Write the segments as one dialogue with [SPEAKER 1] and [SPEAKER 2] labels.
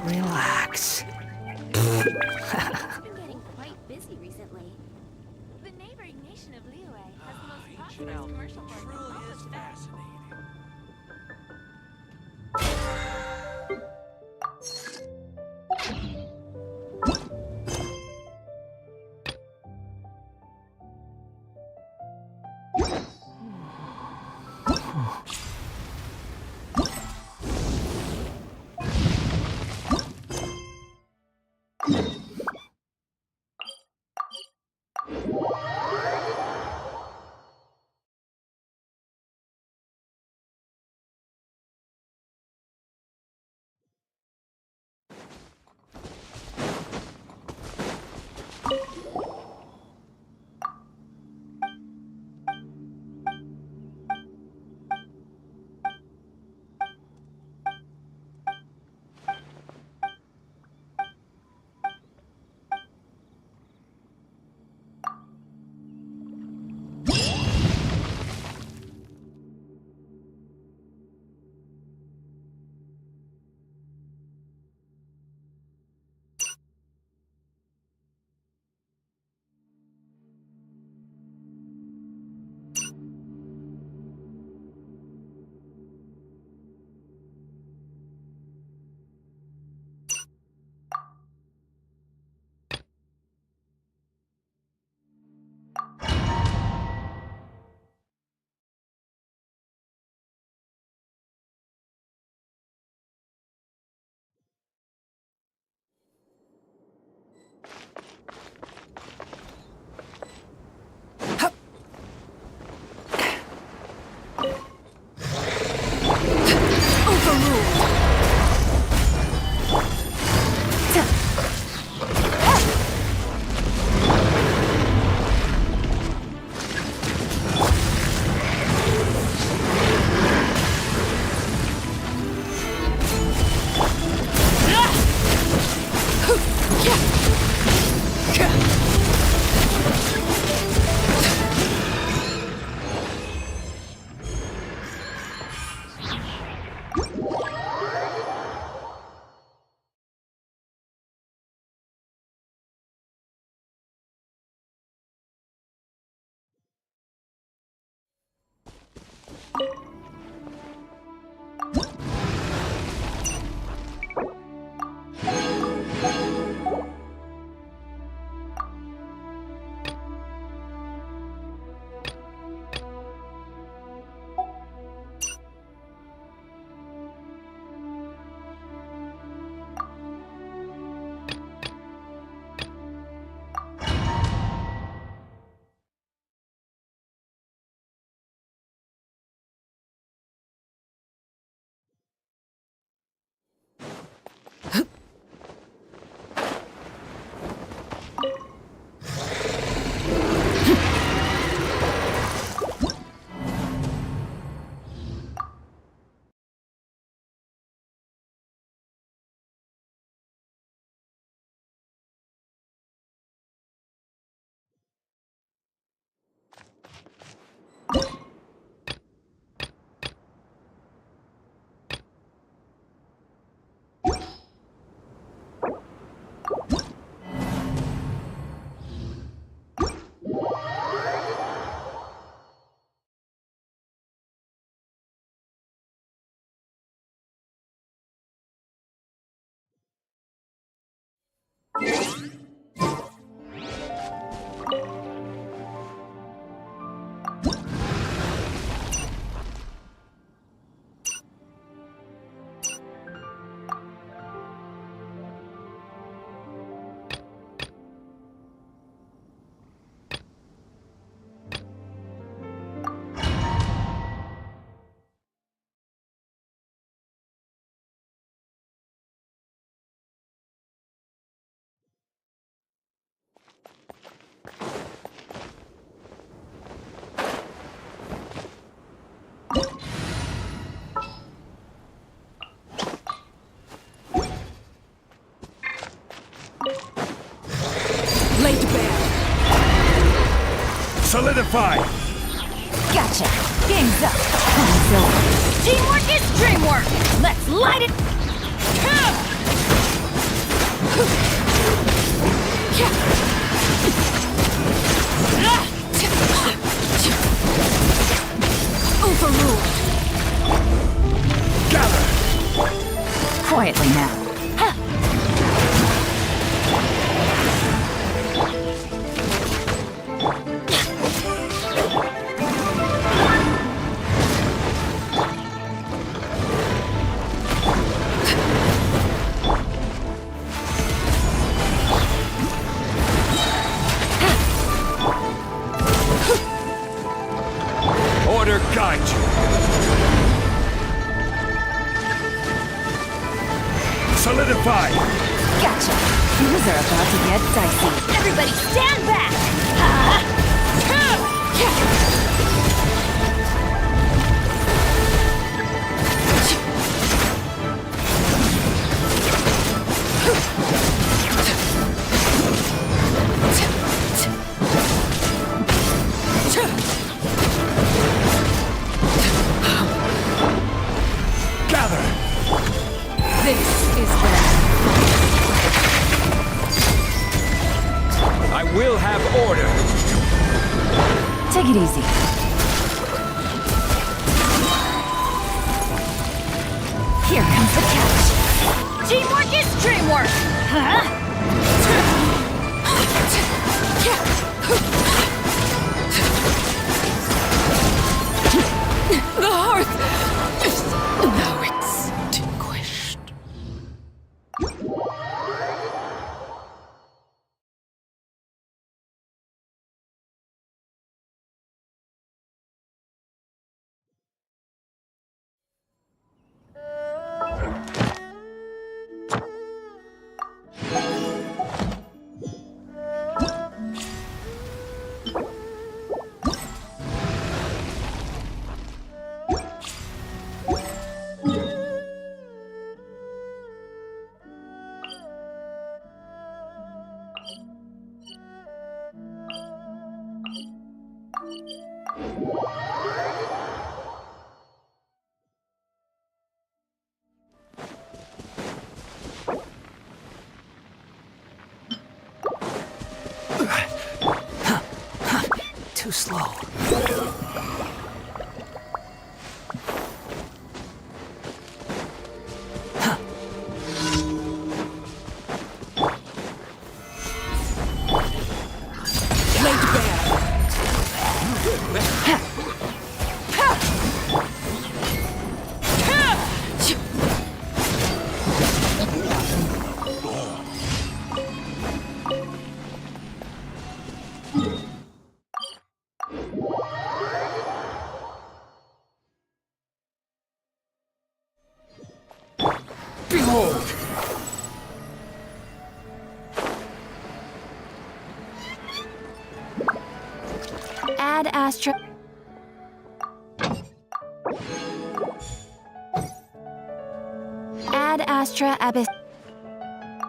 [SPEAKER 1] Relax.
[SPEAKER 2] It's been getting quite busy recently. The neighboring nation of Liyue has the most prosperous commercial port in all of Spain.
[SPEAKER 3] Solidify! Gotcha. Game's up. Time's over. Teamwork is dreamwork. Let's light it. Overruled.
[SPEAKER 1] Gather!
[SPEAKER 3] Quietly now.
[SPEAKER 1] Order guide you. Solidify!
[SPEAKER 3] Gotcha. Things are about to get dicey. Everybody stand back!
[SPEAKER 1] Gather!
[SPEAKER 3] This is where
[SPEAKER 1] I will have order.
[SPEAKER 3] take it easy. Here comes the catch. Teamwork is dreamwork! Huh? The hearth is now extinguished.
[SPEAKER 1] Too slow. Behold!
[SPEAKER 3] Add Astra. Add Astra Abyss.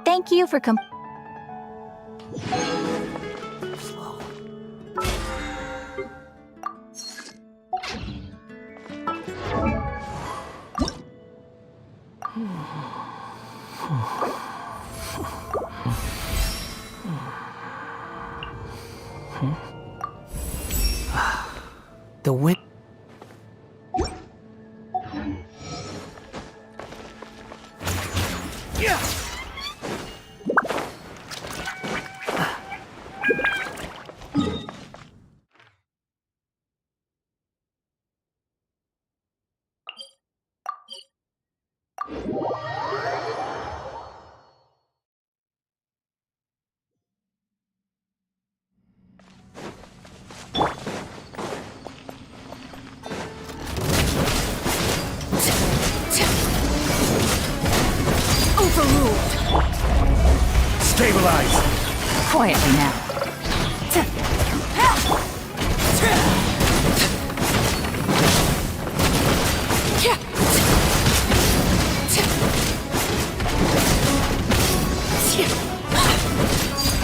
[SPEAKER 3] Thank you for
[SPEAKER 1] Slow. The wind.
[SPEAKER 3] overruled.
[SPEAKER 1] Stabilize!
[SPEAKER 3] Quietly now.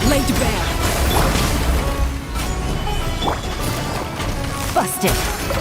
[SPEAKER 4] Laid bare.
[SPEAKER 3] Busted.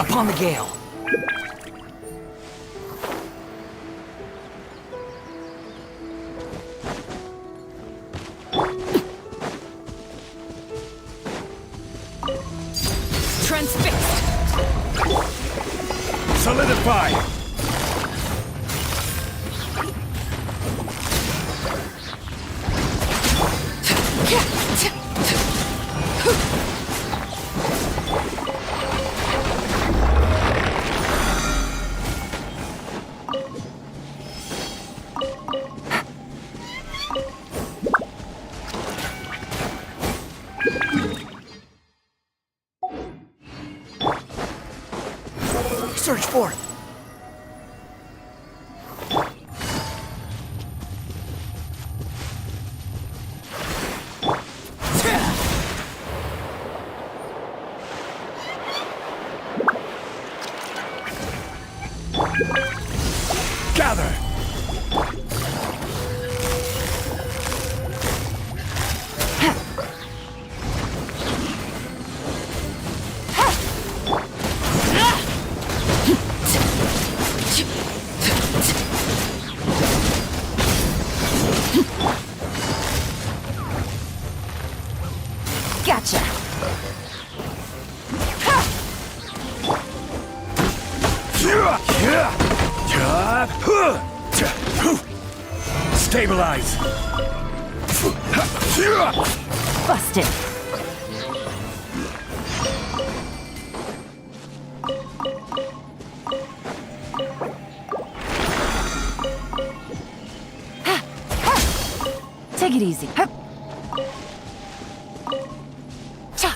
[SPEAKER 1] Upon the gale.
[SPEAKER 3] Transfixed.
[SPEAKER 1] Solidify! Search for it. Gather.
[SPEAKER 3] Gotcha.
[SPEAKER 1] Stabilize.
[SPEAKER 3] Busted. Take it easy. Hup. Cha.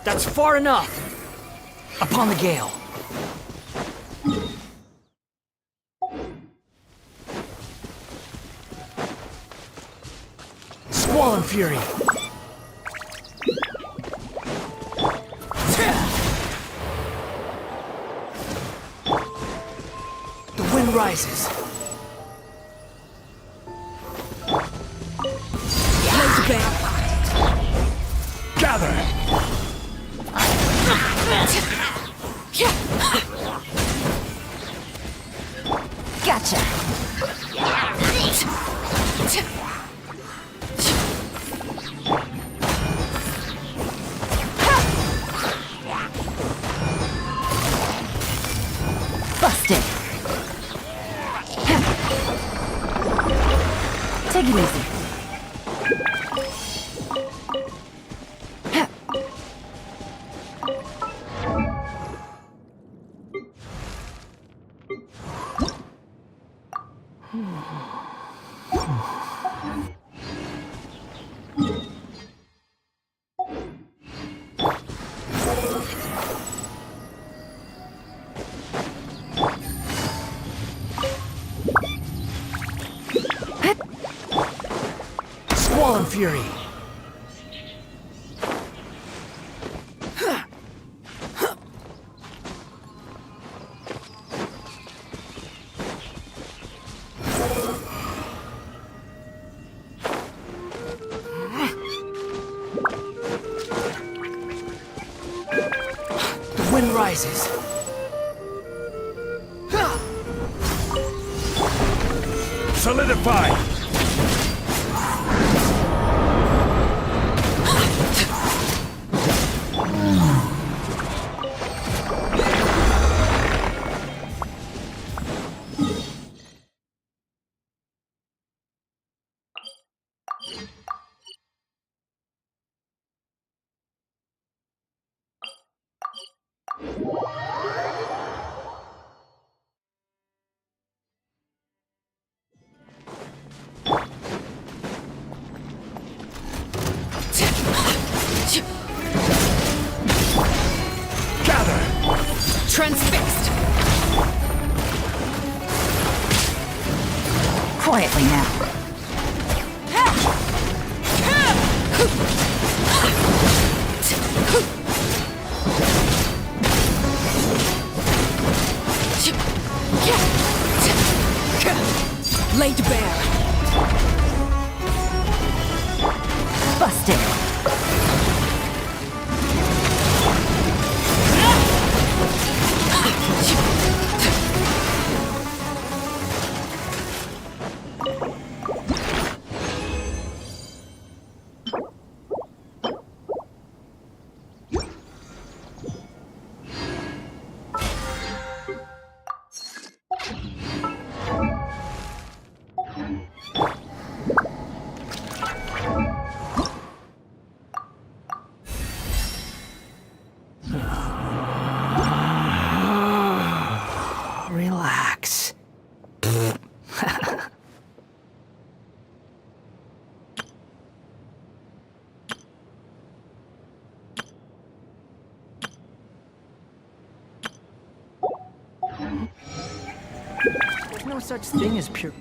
[SPEAKER 1] That's far enough. Upon the gale. Squall and fury. The wind rises.
[SPEAKER 3] Laser beam.
[SPEAKER 1] Gather.
[SPEAKER 3] Gotcha. Busted. Take it easy.
[SPEAKER 1] Squall and fury. The wind rises. Solidify!
[SPEAKER 3] quietly now. Laid bare. Busted.
[SPEAKER 1] Relax. There's no such thing as pure.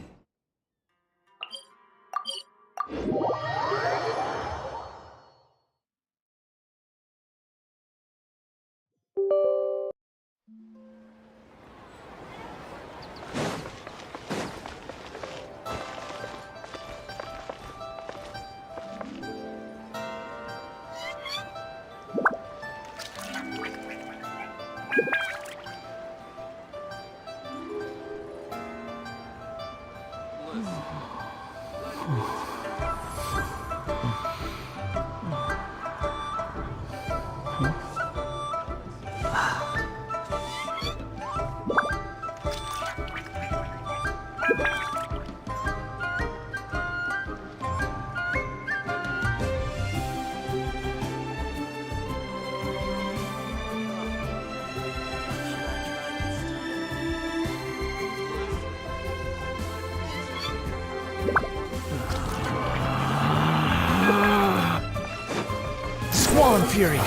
[SPEAKER 1] Squall Fury.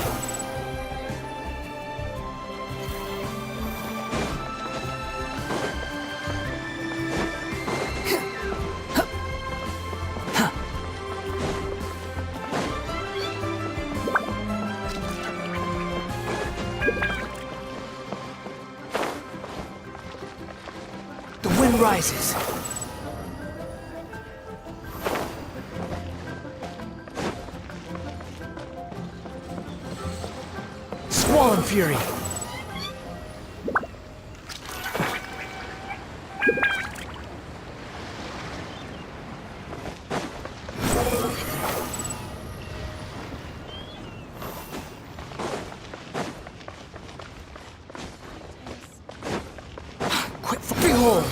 [SPEAKER 1] The wind rises. Squall Fury. Behold!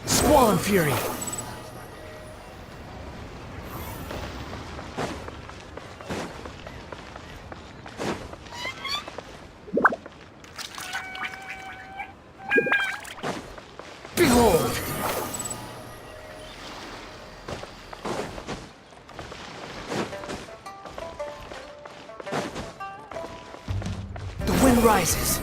[SPEAKER 1] Squall Fury! Behold! The wind rises.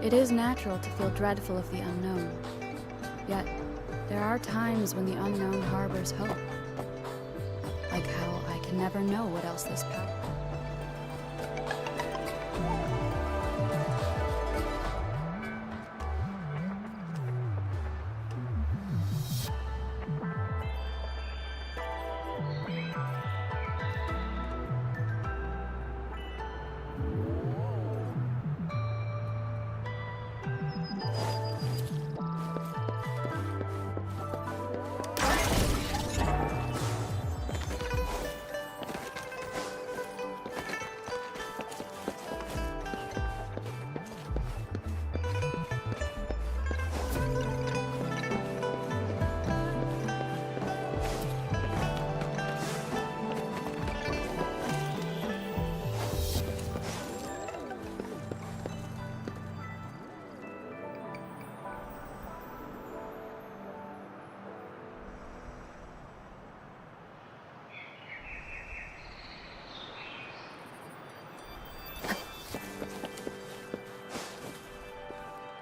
[SPEAKER 4] It is natural to feel dreadful of the unknown. Yet, there are times when the unknown harbors hope. Like how I can never know what else this path.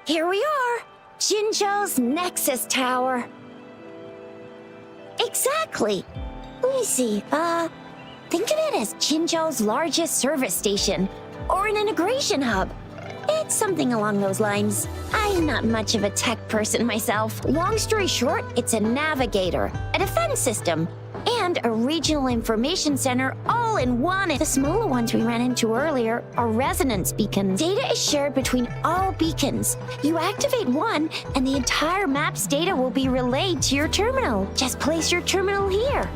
[SPEAKER 5] Here we are! Jinzhou's Nexus Tower. Exactly. Let me see, think of it as Jinzhou's largest service station, or an integration hub. It's something along those lines. I'm not much of a tech person myself. Long story short, it's a navigator, a defense system, and a regional information center all in one. The smaller ones we ran into earlier are resonance beacons. Data is shared between all beacons. You activate one, and the entire map's data will be relayed to your terminal. Just place your terminal here.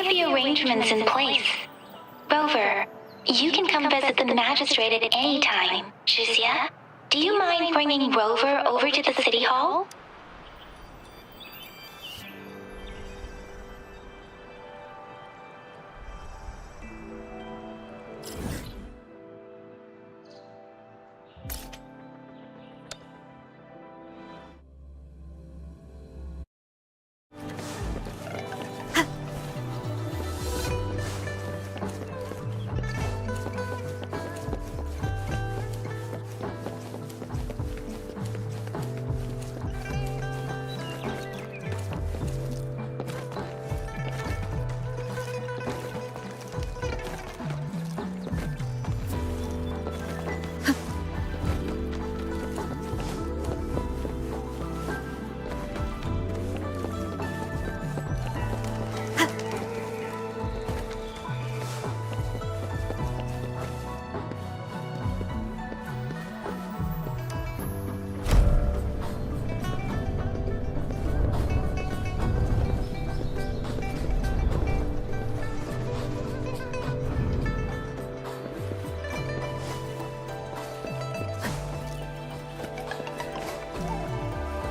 [SPEAKER 6] have the arrangements in place. Rover, you can come visit the magistrate at any time. Shuzia, do you mind bringing Rover over to the city hall?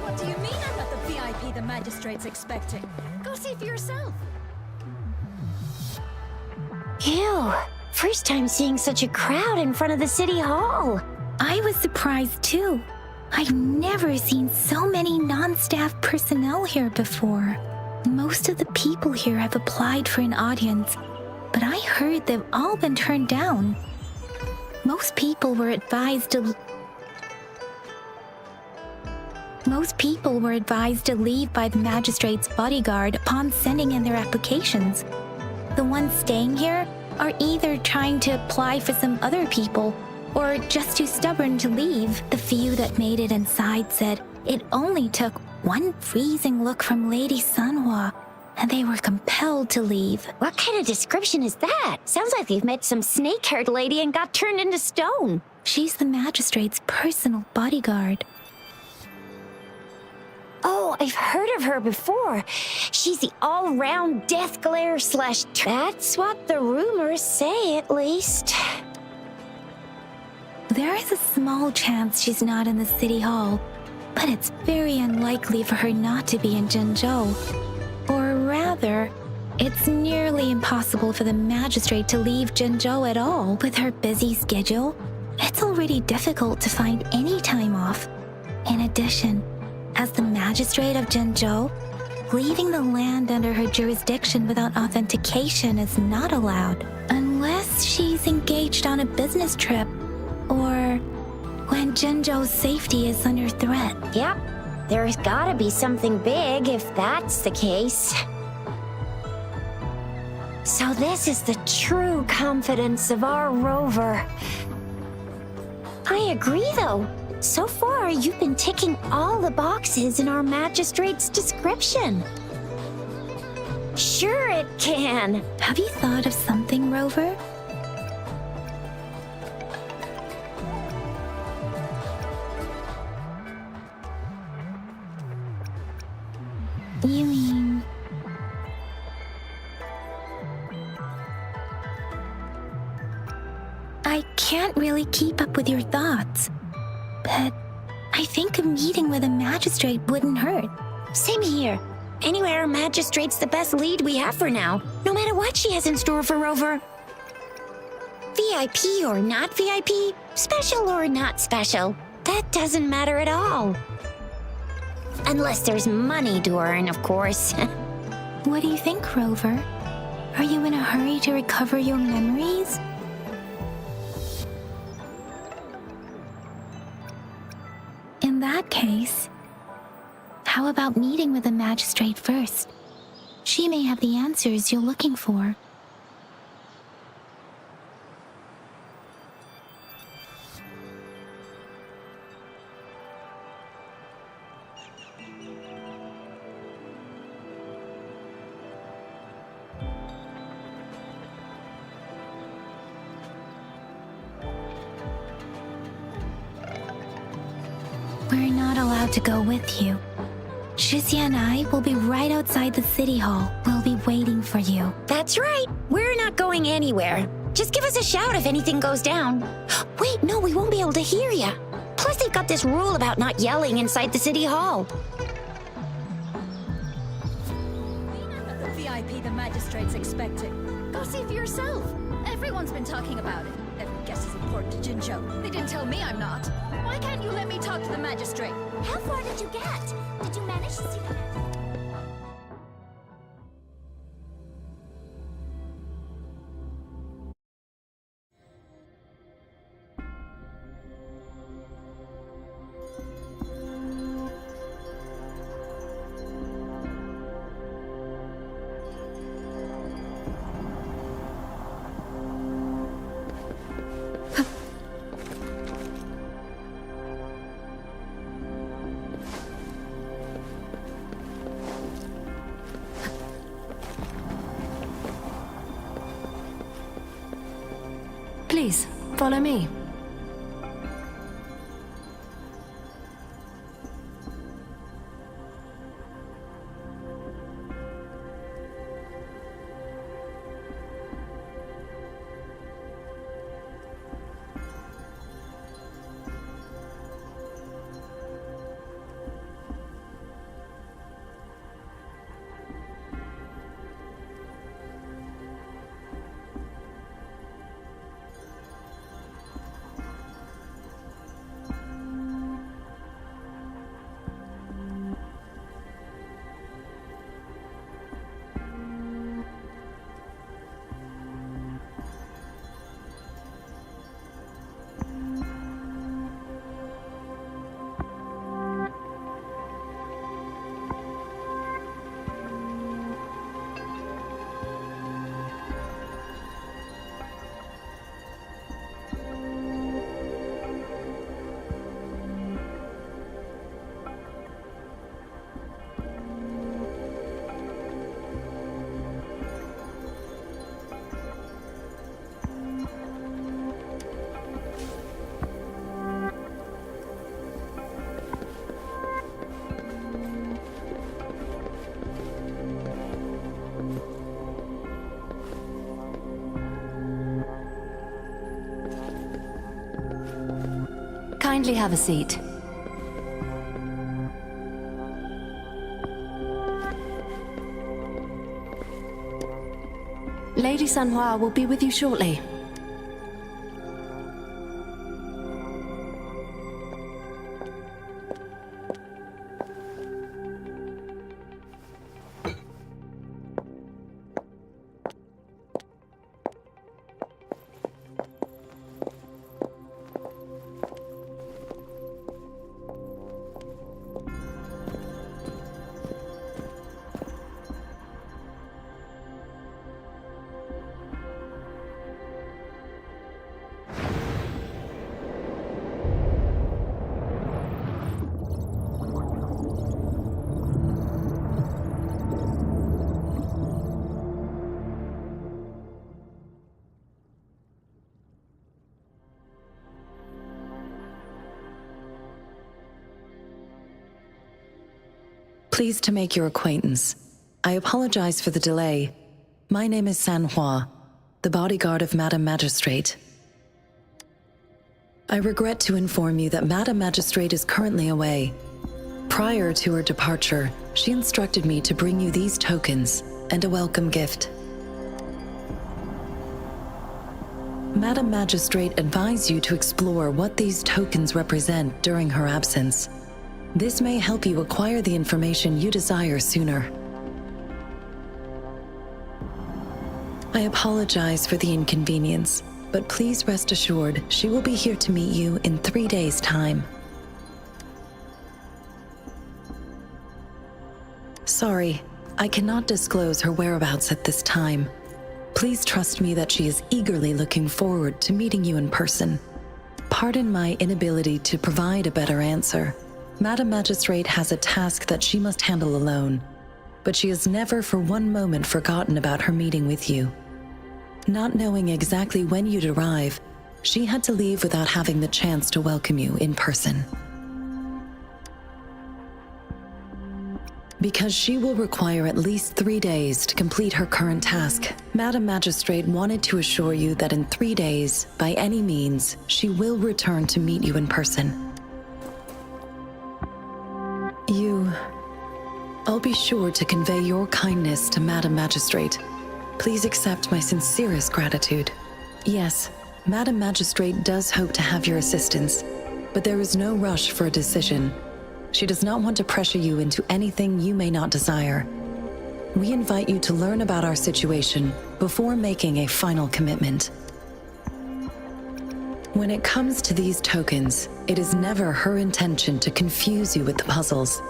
[SPEAKER 3] What do you mean I'm not the VIP the magistrate's expecting? Go see for yourself.
[SPEAKER 5] Ew. First time seeing such a crowd in front of the city hall.
[SPEAKER 6] I was surprised too. I've never seen so many non-staff personnel here before. Most of the people here have applied for an audience, but I heard they've all been turned down. Most people were advised to leave by the magistrate's bodyguard upon sending in their applications. The ones staying here are either trying to apply for some other people or just too stubborn to leave. The few that made it inside said it only took one freezing look from Lady Sunhua and they were compelled to leave.
[SPEAKER 5] What kind of description is that? Sounds like they've met some snake-haired lady and got turned into stone.
[SPEAKER 6] She's the magistrate's personal bodyguard.
[SPEAKER 5] Oh, I've heard of her before. She's the all-round death glare / That's what the rumors say, at least.
[SPEAKER 6] There is a small chance she's not in the city hall, but it's very unlikely for her not to be in Zhengzhou. Or rather, it's nearly impossible for the magistrate to leave Zhengzhou at all. With her busy schedule, it's already difficult to find any time off. In addition, as the magistrate of Zhengzhou, leaving the land under her jurisdiction without authentication is not allowed, unless she's engaged on a business trip or when Zhengzhou's safety is under threat.
[SPEAKER 5] Yep, there's gotta be something big if that's the case. So this is the true confidence of our Rover. I agree, though. So far, you've been ticking all the boxes in our magistrate's description. Sure it can.
[SPEAKER 6] Have you thought of something, Rover? You mean... I can't really keep up with your thoughts, but I think a meeting with a magistrate wouldn't hurt.
[SPEAKER 5] Same here. Anyway, our magistrate's the best lead we have for now, no matter what she has in store for Rover. VIP or not VIP, special or not special, that doesn't matter at all. Unless there's money to earn, of course.
[SPEAKER 6] What do you think, Rover? Are you in a hurry to recover your memories? In that case, how about meeting with the magistrate first? She may have the answers you're looking for. We're not allowed to go with you. Shizia and I will be right outside the city hall. We'll be waiting for you.
[SPEAKER 5] That's right. We're not going anywhere. Just give us a shout if anything goes down. Wait, no, we won't be able to hear ya. Plus, they've got this rule about not yelling inside the city hall.
[SPEAKER 3] The VIP the magistrate's expecting. Go see for yourself. Everyone's been talking about it. Every guest is important to Jinzhou. They didn't tell me I'm not. Why can't you let me talk to the magistrate?
[SPEAKER 2] How far did you get? Did you manage to see the...
[SPEAKER 3] Please, follow me. Kindly have a seat. Lady Sanhua will be with you shortly.
[SPEAKER 7] Pleased to make your acquaintance. I apologize for the delay. My name is Sanhua, the bodyguard of Madam Magistrate. I regret to inform you that Madam Magistrate is currently away. Prior to her departure, she instructed me to bring you these tokens and a welcome gift. Madam Magistrate advised you to explore what these tokens represent during her absence. This may help you acquire the information you desire sooner. I apologize for the inconvenience, but please rest assured she will be here to meet you in 3 days' time. Sorry, I cannot disclose her whereabouts at this time. Please trust me that she is eagerly looking forward to meeting you in person. Pardon my inability to provide a better answer. Madam Magistrate has a task that she must handle alone, but she has never for one moment forgotten about her meeting with you. Not knowing exactly when you'd arrive, she had to leave without having the chance to welcome you in person. Because she will require at least 3 days to complete her current task, Madam Magistrate wanted to assure you that in 3 days, by any means, she will return to meet you in person. I'll be sure to convey your kindness to Madam Magistrate. Please accept my sincerest gratitude. Yes, Madam Magistrate does hope to have your assistance, but there is no rush for a decision. She does not want to pressure you into anything you may not desire. We invite you to learn about our situation before making a final commitment. When it comes to these tokens, it is never her intention to confuse you with the puzzles.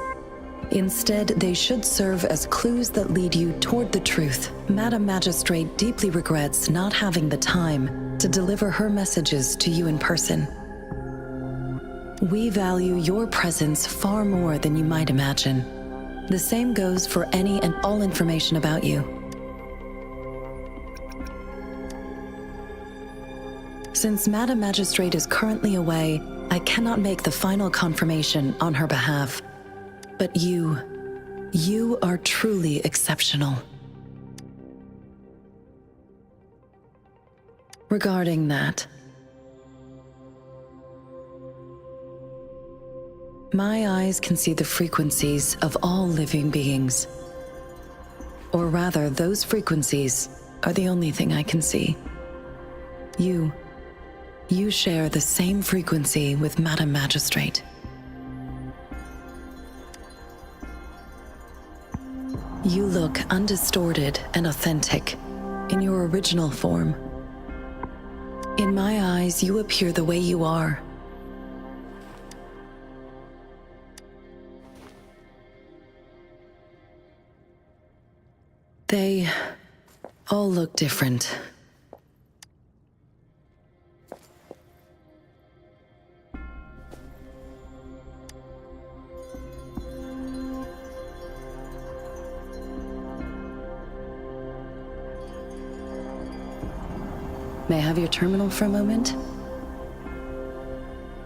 [SPEAKER 7] Instead, they should serve as clues that lead you toward the truth. Madam Magistrate deeply regrets not having the time to deliver her messages to you in person. We value your presence far more than you might imagine. The same goes for any and all information about you. Since Madam Magistrate is currently away, I cannot make the final confirmation on her behalf. But you are truly exceptional. Regarding that, my eyes can see the frequencies of all living beings. Or rather, those frequencies are the only thing I can see. You share the same frequency with Madam Magistrate. You look undistorted and authentic in your original form. In my eyes, you appear the way you are. They all look different. May I have your terminal for a moment?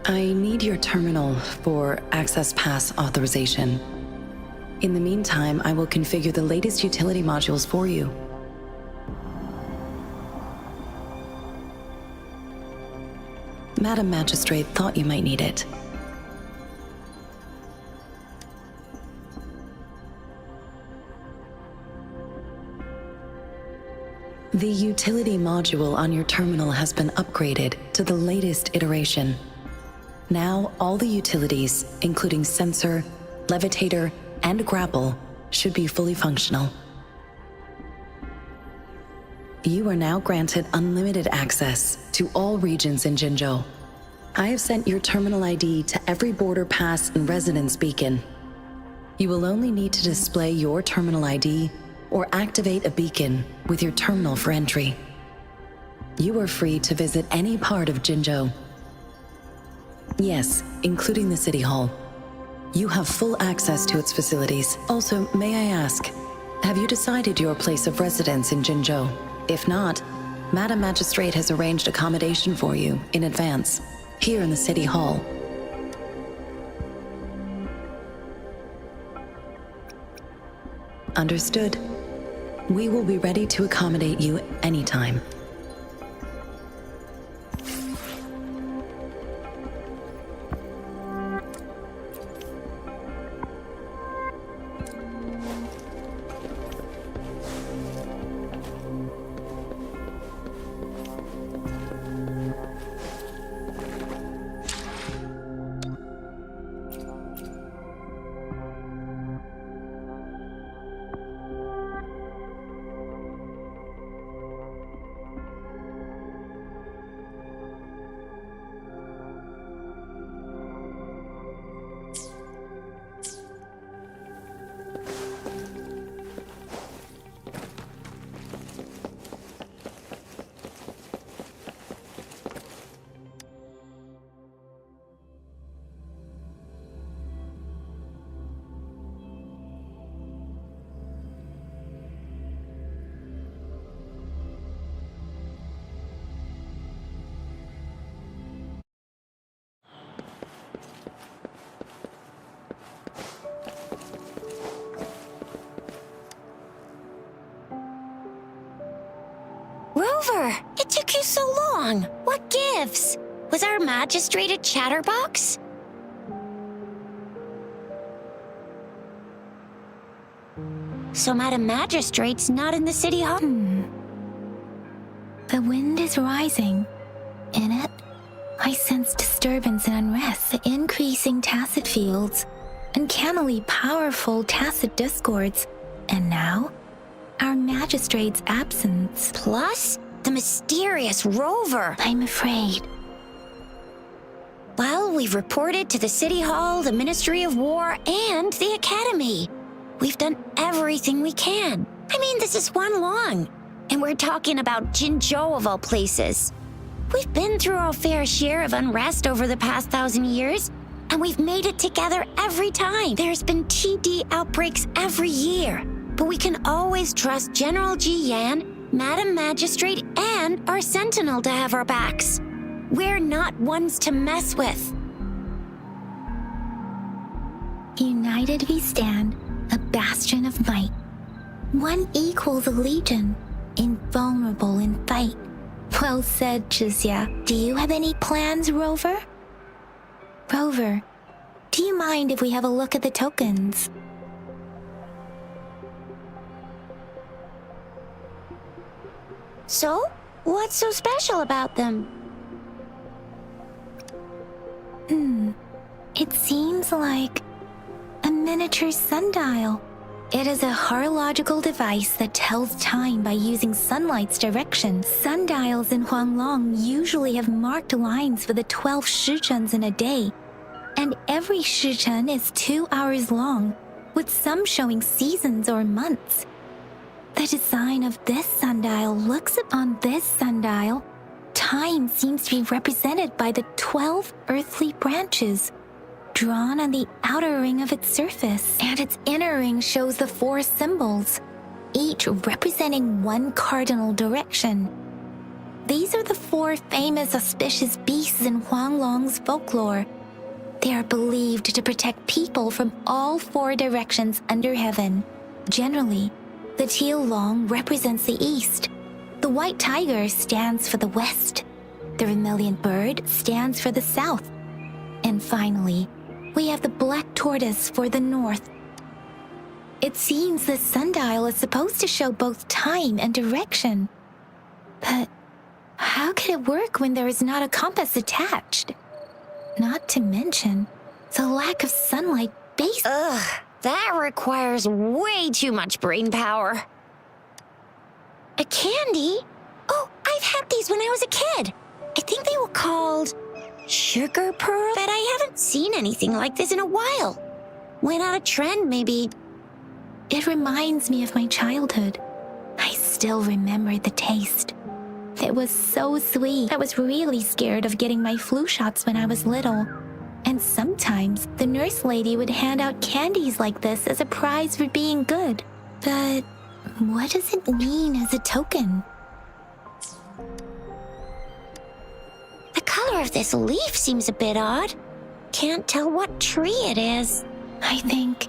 [SPEAKER 7] I need your terminal for access pass authorization. In the meantime, I will configure the latest utility modules for you. Madam Magistrate thought you might need it. The utility module on your terminal has been upgraded to the latest iteration. Now, all the utilities, including sensor, levitator, and grapple, should be fully functional. You are now granted unlimited access to all regions in Jinzhou. I have sent your terminal ID to every border pass and residence beacon. You will only need to display your terminal ID or activate a beacon with your terminal for entry. You are free to visit any part of Jinzhou. Yes, including the City Hall. You have full access to its facilities. Also, may I ask, have you decided your place of residence in Jinzhou? If not, Madam Magistrate has arranged accommodation for you in advance, here in the City Hall. Understood. We will be ready to accommodate you anytime.
[SPEAKER 5] took you so long? What gives? Was our magistrate a chatterbox? So Madam Magistrate's not in the city hall?
[SPEAKER 6] The wind is rising. In it, I sense disturbance and unrest, the increasing tacit fields, uncannily powerful tacit discords, and now, our magistrate's absence.
[SPEAKER 5] Plus, the mysterious rover.
[SPEAKER 6] I'm afraid.
[SPEAKER 5] Well, we've reported to the City Hall, the Ministry of War, and the Academy. We've done everything we can. I mean, this is one long. And we're talking about Jinzhou of all places. We've been through our fair share of unrest over the past 1,000 years, and we've made it together every time. There's been TD outbreaks every year, but we can always trust General Ji Yan, Madam Magistrate, and our Sentinel to have our backs. We're not ones to mess with.
[SPEAKER 6] United we stand, a bastion of might. One equals a legion, invulnerable in fight. Well said, Jizya. Do you have any plans, Rover? Rover, do you mind if we have a look at the tokens?
[SPEAKER 5] So, what's so special about them?
[SPEAKER 6] It seems like a miniature sundial. It is a horological device that tells time by using sunlight's direction. Sundials in Huanglong usually have marked lines for the 12 shichens in a day, and every shichen is 2 hours long, with some showing seasons or months. The design of this sundial looks upon this sundial. Time seems to be represented by the 12 earthly branches, drawn on the outer ring of its surface, and its inner ring shows the 4 symbols, each representing one cardinal direction. These are the 4 famous auspicious beasts in Huanglong's folklore. They are believed to protect people from all 4 directions under heaven. Generally, the teal long represents the east, the white tiger stands for the west, the vermilion bird stands for the south, and finally, we have the black tortoise for the north. It seems this sundial is supposed to show both time and direction. But how could it work when there is not a compass attached? Not to mention the lack of sunlight base.
[SPEAKER 5] Ugh, that requires way too much brain power. A candy? Oh, I've had these when I was a kid. I think they were called sugar pearl, but I haven't seen anything like this in a while. Went out of trend, maybe.
[SPEAKER 6] It reminds me of my childhood. I still remember the taste. It was so sweet. I was really scared of getting my flu shots when I was little. And sometimes the nurse lady would hand out candies like this as a prize for being good. But what does it mean as a token?
[SPEAKER 5] The color of this leaf seems a bit odd. Can't tell what tree it is.
[SPEAKER 6] I think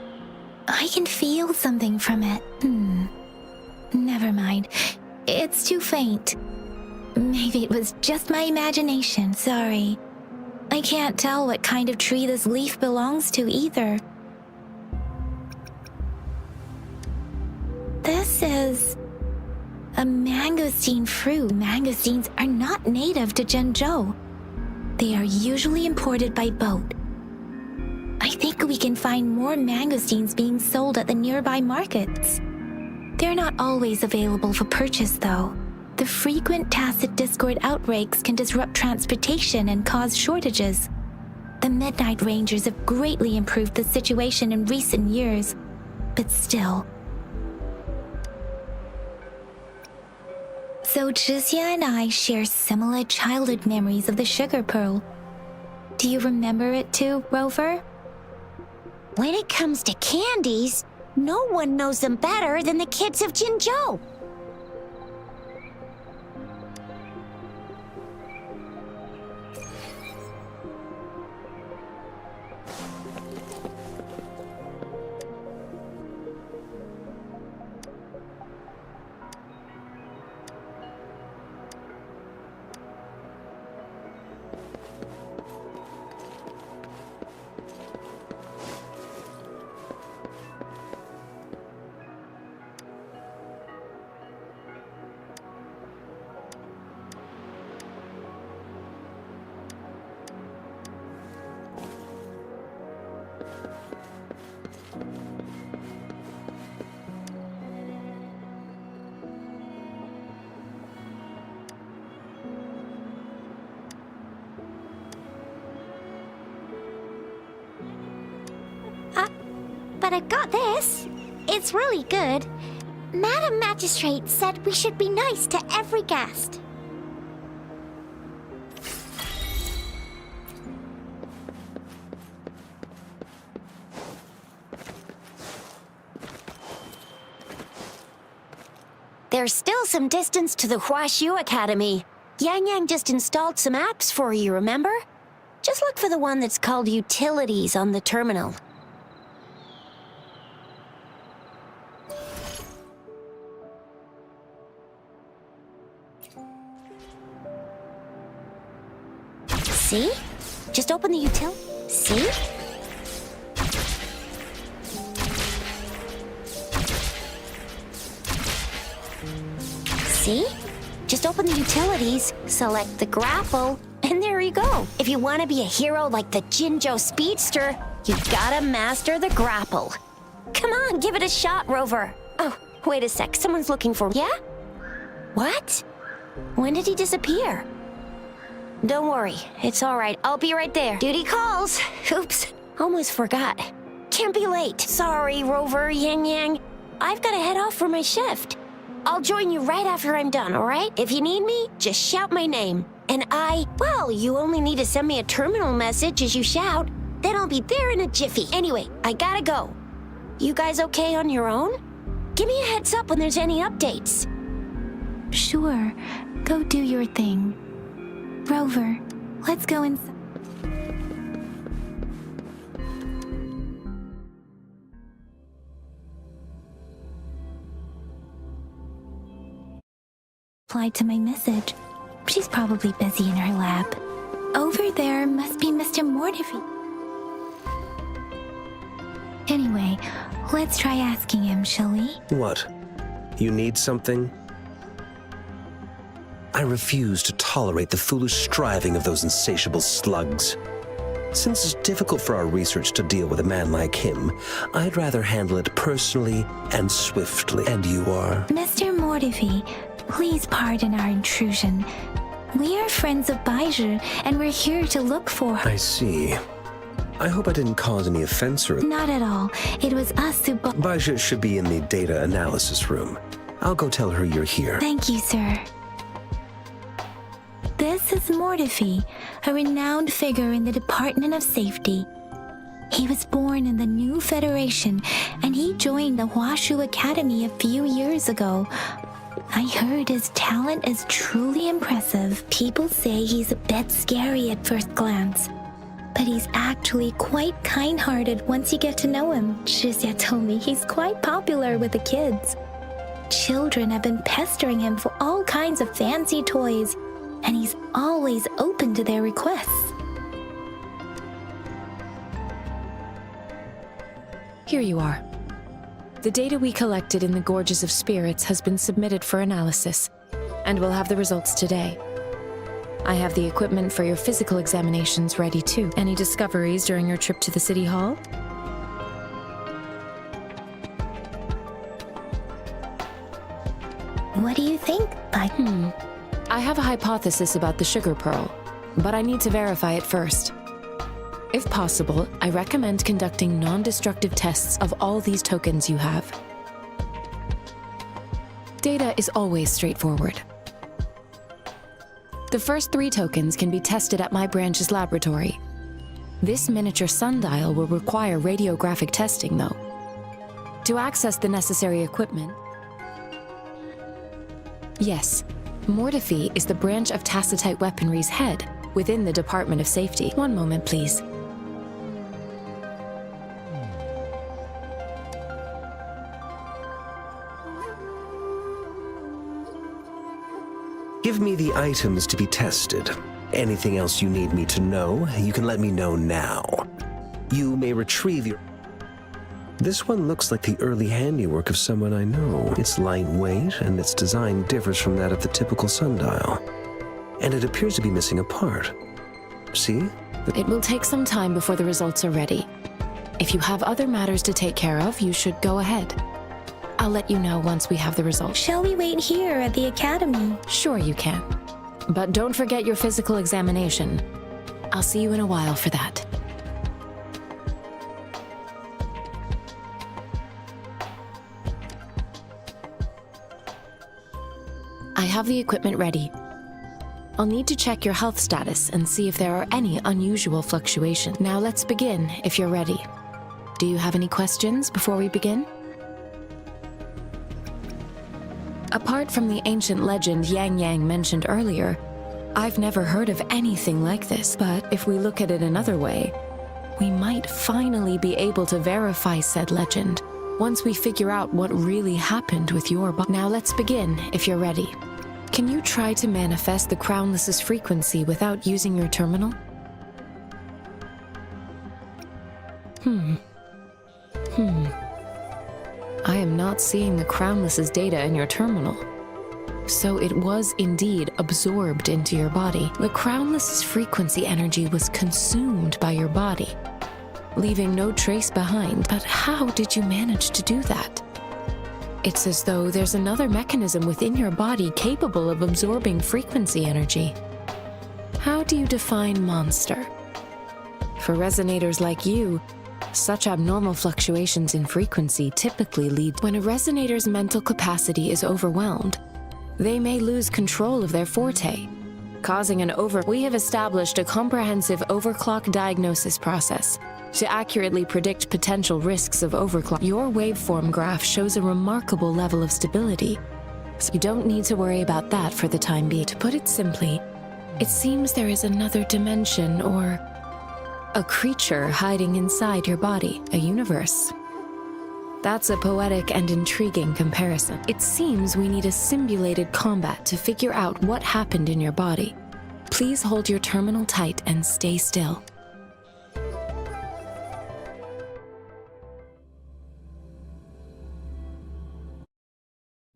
[SPEAKER 6] I can feel something from it. Never mind. It's too faint. Maybe it was just my imagination, sorry. I can't tell what kind of tree this leaf belongs to either. This is a mangosteen fruit. Mangosteens are not native to Zhengzhou. They are usually imported by boat. I think we can find more mangosteens being sold at the nearby markets. They're not always available for purchase, though. The frequent tacit discord outbreaks can disrupt transportation and cause shortages. The Midnight Rangers have greatly improved the situation in recent years, but still. So Jizya and I share similar childhood memories of the sugar pearl. Do you remember it too, Rover?
[SPEAKER 5] When it comes to candies, no one knows them better than the kids of Jinzhou. but I've got this. It's really good. Madam Magistrate said we should be nice to every guest. There's still some distance to the Huashu Academy. Yang Yang just installed some apps for you, remember? Just look for the one that's called Utilities on the terminal. See? Just open the util. See? See? Just open the utilities, select the grapple, and there you go. If you want to be a hero like the Jinzhou Speedster, you gotta master the grapple. Come on, give it a shot, Rover. Oh, wait a sec. Someone's looking for me. Yeah? What? When did he disappear? Don't worry. It's all right. I'll be right there. Duty calls. Oops. Almost forgot. Can't be late. Sorry, Rover, Yang Yang. I've got to head off for my shift. I'll join you right after I'm done, all right? If you need me, just shout my name. And well, you only need to send me a terminal message as you shout. Then I'll be there in a jiffy. Anyway, I gotta go. You guys okay on your own? Give me a heads up when there's any updates.
[SPEAKER 6] Sure. Go do your thing. Rover, let's go inside. Replied to my message. She's probably busy in her lab. Over there must be Mr. Mortifi. Anyway, let's try asking him, shall we?
[SPEAKER 8] What? You need something? I refuse to tolerate the foolish striving of those insatiable slugs. Since it's difficult for our research to deal with a man like him, I'd rather handle it personally and swiftly. And you are?
[SPEAKER 6] Mr. Mortifi, please pardon our intrusion. We are friends of Baizhi, and we're here to look for her.
[SPEAKER 8] I see. I hope I didn't cause any offense or...
[SPEAKER 6] Not at all. It was us who
[SPEAKER 8] Baizhi should be in the data analysis room. I'll go tell her you're here.
[SPEAKER 6] Thank you, sir. This is Mortifi, a renowned figure in the Department of Safety. He was born in the new Federation, and he joined the Huashu Academy a few years ago. I heard his talent is truly impressive. People say he's a bit scary at first glance, but he's actually quite kind-hearted once you get to know him. Shizia told me he's quite popular with the kids. Children have been pestering him for all kinds of fancy toys, and he's always open to their requests.
[SPEAKER 4] Here you are. The data we collected in the Gorges of Spirits has been submitted for analysis, and we'll have the results today. I have the equipment for your physical examinations ready too. Any discoveries during your trip to the City Hall?
[SPEAKER 6] What do you think, Bud?
[SPEAKER 4] I have a hypothesis about the sugar pearl, but I need to verify it first. If possible, I recommend conducting non-destructive tests of all these tokens you have. Data is always straightforward. The first 3 tokens can be tested at my branch's laboratory. This miniature sundial will require radiographic testing, though. To access the necessary equipment... Yes, Mortifi is the branch of Tacitite Weaponry's head within the Department of Safety. One moment, please.
[SPEAKER 8] Give me the items to be tested. Anything else you need me to know, you can let me know now. You may retrieve your... This one looks like the early handiwork of someone I know. It's lightweight, and its design differs from that of the typical sundial. And it appears to be missing a part. See?
[SPEAKER 4] It will take some time before the results are ready. If you have other matters to take care of, you should go ahead. I'll let you know once we have the results.
[SPEAKER 6] Shall we wait here at the academy?
[SPEAKER 4] Sure you can. But don't forget your physical examination. I'll see you in a while for that. I have the equipment ready. I'll need to check your health status and see if there are any unusual fluctuations. Now let's begin, if you're ready. Do you have any questions before we begin? Apart from the ancient legend Yang Yang mentioned earlier, I've never heard of anything like this. But if we look at it another way, we might finally be able to verify said legend once we figure out what really happened with your body. Now let's begin, if you're ready. Can you try to manifest the Crownless's frequency without using your terminal? I am not seeing the Crownless's data in your terminal. So it was indeed absorbed into your body. The Crownless's frequency energy was consumed by your body, leaving no trace behind. But how did you manage to do that? It's as though there's another mechanism within your body capable of absorbing frequency energy. How do you define monster? For resonators like you, such abnormal fluctuations in frequency typically lead when a resonator's mental capacity is overwhelmed. They may lose control of their forte, causing an We have established a comprehensive overclock diagnosis process to accurately predict potential risks of overclock. Your waveform graph shows a remarkable level of stability, so you don't need to worry about that for the time being. To put it simply, it seems there is another dimension or a creature hiding inside your body, a universe. That's a poetic and intriguing comparison. It seems we need a simulated combat to figure out what happened in your body. Please hold your terminal tight and stay still.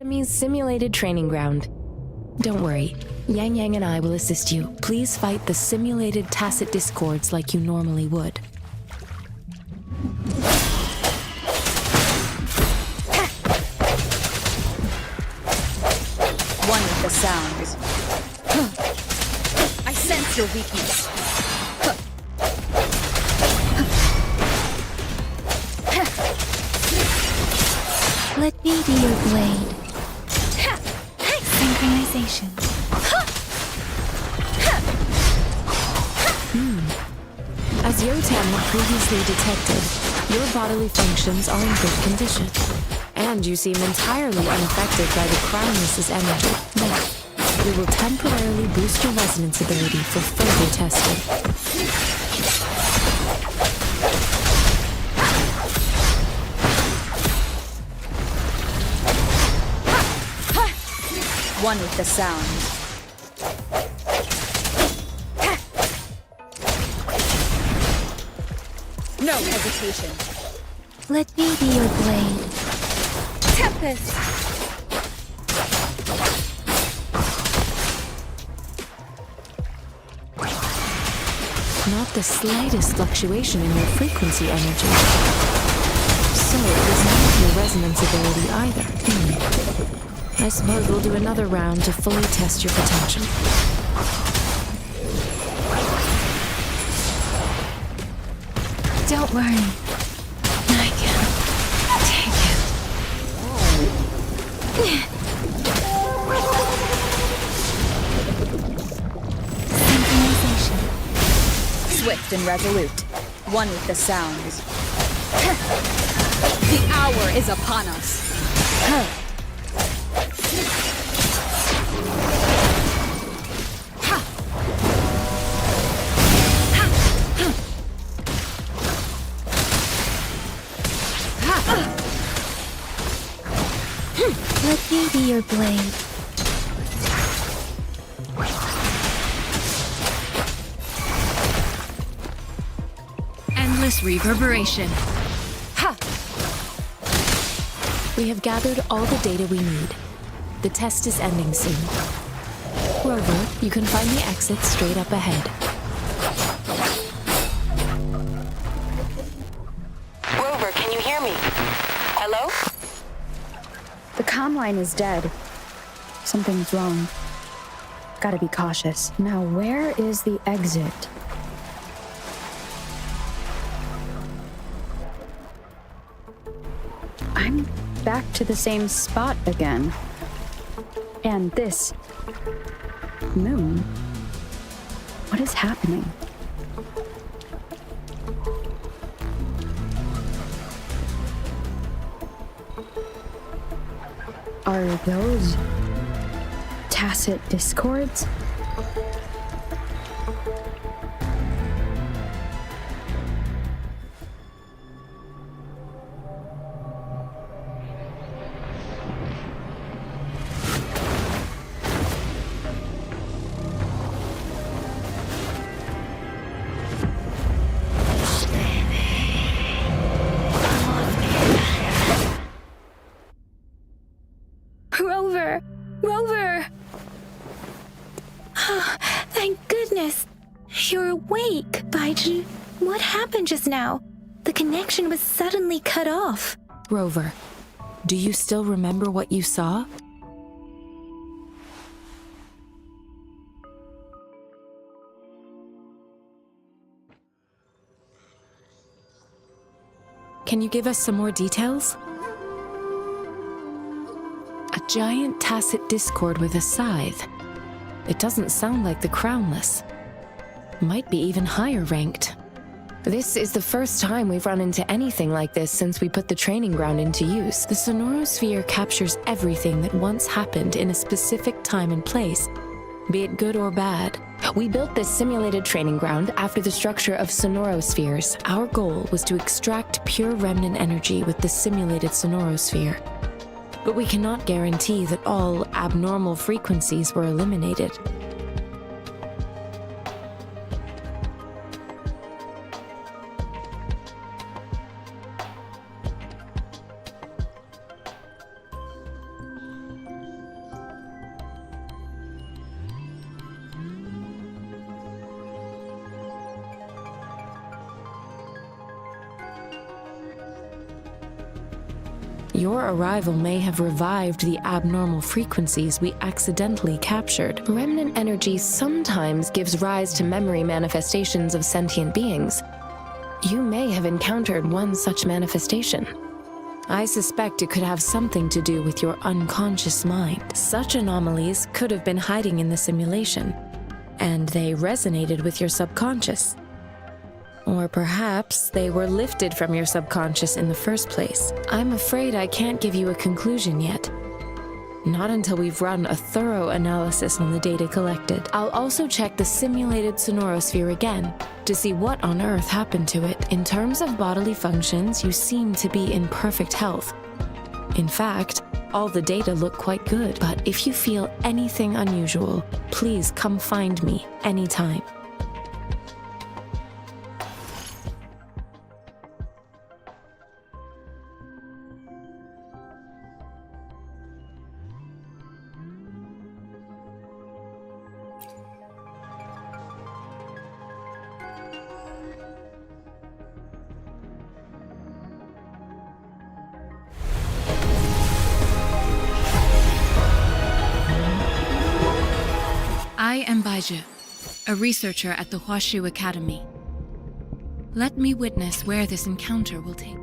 [SPEAKER 4] Enemy's simulated training ground. Don't worry, Yang Yang and I will assist you. Please fight the simulated tacit discords like you normally would.
[SPEAKER 3] One with the sounds. I sense your weakness.
[SPEAKER 6] Let me be your blade. Synchronization.
[SPEAKER 4] As Yotam had previously detected, your bodily functions are in good condition, and you seem entirely unaffected by the Crownless's energy. Now, we will temporarily boost your resonance ability for further testing.
[SPEAKER 3] One with the sounds. No hesitation.
[SPEAKER 6] Let me be your blade.
[SPEAKER 3] Tempest!
[SPEAKER 4] Not the slightest fluctuation in your frequency energy. So it was not your resonance ability either. I suppose we'll do another round to fully test your potential.
[SPEAKER 6] Don't worry. I can take it. Synchronization.
[SPEAKER 3] Swift and resolute. One with the sounds. The hour is upon us.
[SPEAKER 6] Let me be your blade.
[SPEAKER 3] Endless reverberation.
[SPEAKER 4] We have gathered all the data we need. The test is ending soon. Rover, you can find the exit straight up ahead.
[SPEAKER 9] Rover, can you hear me? Hello?
[SPEAKER 10] The comm line is dead. Something's wrong. Gotta be cautious. Now, where is the exit? I'm back to the same spot again. And this moon. What is happening? Are those tacit discords?
[SPEAKER 6] Rover! Rover! Oh, thank goodness! You're awake, Baiju. What happened just now? The connection was suddenly cut off.
[SPEAKER 4] Rover, do you still remember what you saw? Can you give us some more details? A giant tacit discord with a scythe. It doesn't sound like the crownless. Might be even higher ranked. This is the first time we've run into anything like this since we put the training ground into use. The sonorosphere captures everything that once happened in a specific time and place, be it good or bad. We built this simulated training ground after the structure of sonorospheres. Our goal was to extract pure remnant energy with the simulated sonorosphere. But we cannot guarantee that all abnormal frequencies were eliminated. Your arrival may have revived the abnormal frequencies we accidentally captured. Remnant energy sometimes gives rise to memory manifestations of sentient beings. You may have encountered one such manifestation. I suspect it could have something to do with your unconscious mind. Such anomalies could have been hiding in the simulation, and they resonated with your subconscious. Or perhaps they were lifted from your subconscious in the first place. I'm afraid I can't give you a conclusion yet. Not until we've run a thorough analysis on the data collected. I'll also check the simulated sonorosphere again to see what on earth happened to it. In terms of bodily functions, you seem to be in perfect health. In fact, all the data look quite good. But if you feel anything unusual, please come find me anytime.
[SPEAKER 11] I am Baiju, a researcher at the Huashu Academy. Let me witness where this encounter will take.